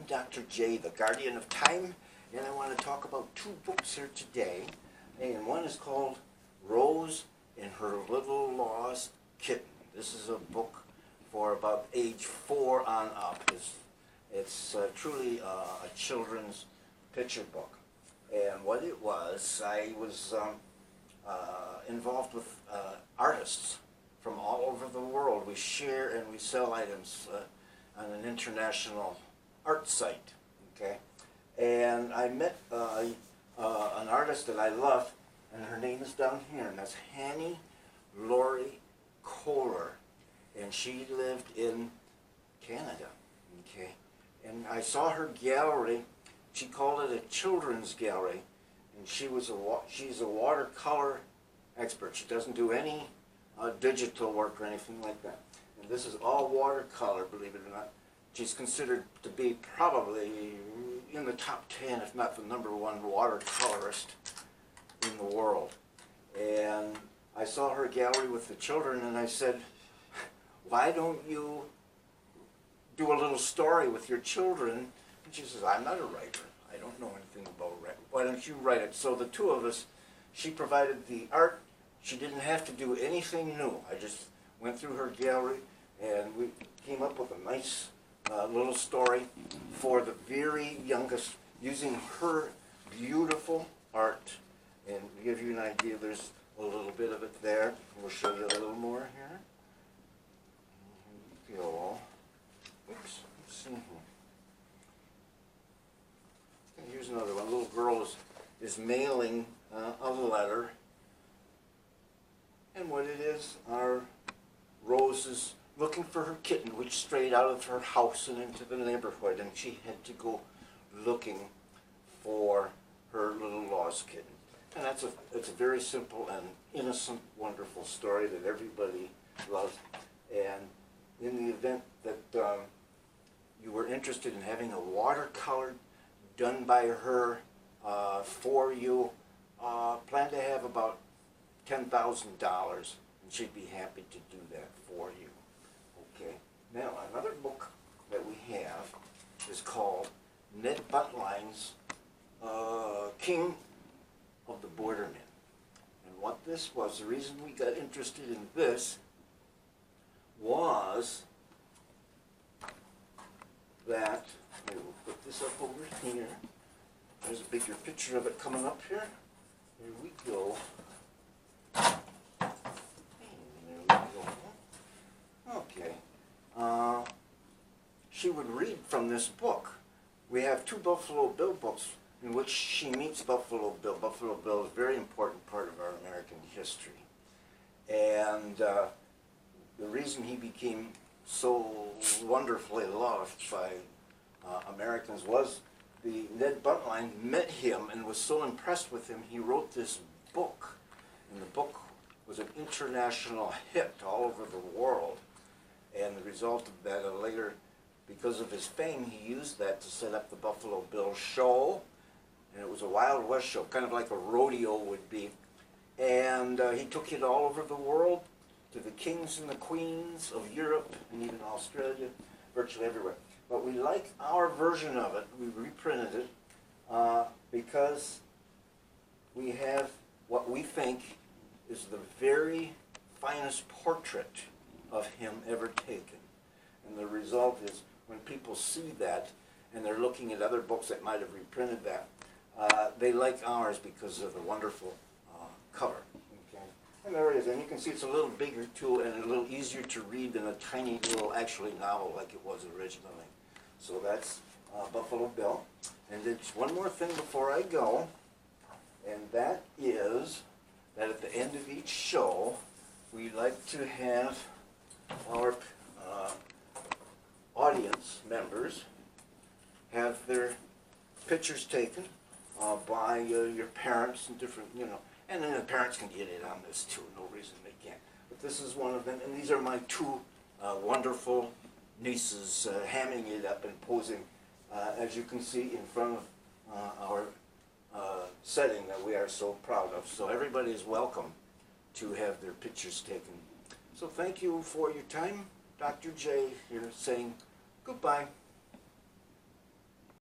Dr. J, the guardian of time, and I want to talk about two books here today. And one is called Rose and Her Little Lost Kitten. This is a book for about age 4 on up. It's truly a children's picture book. And what it was, I was involved with artists from all over the world. We share and we sell items on an international art site, okay? And I met an artist that I love, and her name is down here, and that's Hanny Laurie Kohler, and she lived in Canada, okay? And I saw her gallery. She called it a children's gallery, and she's a watercolor expert. She doesn't do any digital work or anything like that. And this is all watercolor, believe it or not. She's considered to be probably in the top 10, if not the #1 watercolorist in the world. And I saw her gallery with the children, and I said, why don't you do a little story with your children? And she says, I'm not a writer. I don't know anything about writing. Why don't you write it? So the two of us, she provided the art. She didn't have to do anything new. I just went through her gallery, and we came up with a nice little story for the very youngest, using her beautiful art. And to give you an idea, there's a little bit of it there. We'll show you a little more here. Here we go. Oops, let's see here. Here's another one. A little girl is mailing a letter. And what it is, our Rose is looking for her kitten, which strayed out of her house and into the neighborhood, and she had to go looking for her little lost kitten. And it's a very simple and innocent, wonderful story that everybody loves. And in the event that you were interested in having a watercolor done by her for you, plan to have about $10,000, and she'd be happy to do that for you. Okay. Now, another book that we have is called Ned Buntline's King of the Bordermen. And what this was, the reason we got interested in this was that, I will put this up over here. There's a bigger picture of it coming up here. Here we go. Okay. She would read from this book. We have 2 Buffalo Bill books in which she meets Buffalo Bill. Buffalo Bill is a very important part of our American history. And the reason he became so wonderfully loved by Americans was Ned Buntline met him and was so impressed with him, he wrote this book. And the book was an international hit all over the world. And the result of that, later, because of his fame, he used that to set up the Buffalo Bill show. And it was a Wild West show, kind of like a rodeo would be. And he took it all over the world, to the kings and the queens of Europe and even Australia, virtually everywhere. But we like our version of it. We reprinted it because we have what we think is the very finest portrait of him ever taken. And the result is, when people see that, and they're looking at other books that might have reprinted that, they like ours because of the wonderful cover. Okay? And there it is. And you can see it's a little bigger, too, and a little easier to read than a tiny little, actually, novel like it was originally. So that's Buffalo Bill. And there's one more thing before I go, and that is that at the end of each show, we like to have our audience members have their pictures taken by your parents and different, and then the parents can get in on this too, no reason they can't. But this is one of them, and these are my 2 wonderful nieces hamming it up and posing, as you can see, in front of our setting that we are so proud of. So everybody is welcome to have their pictures taken. So thank you for your time. Dr. J here saying goodbye.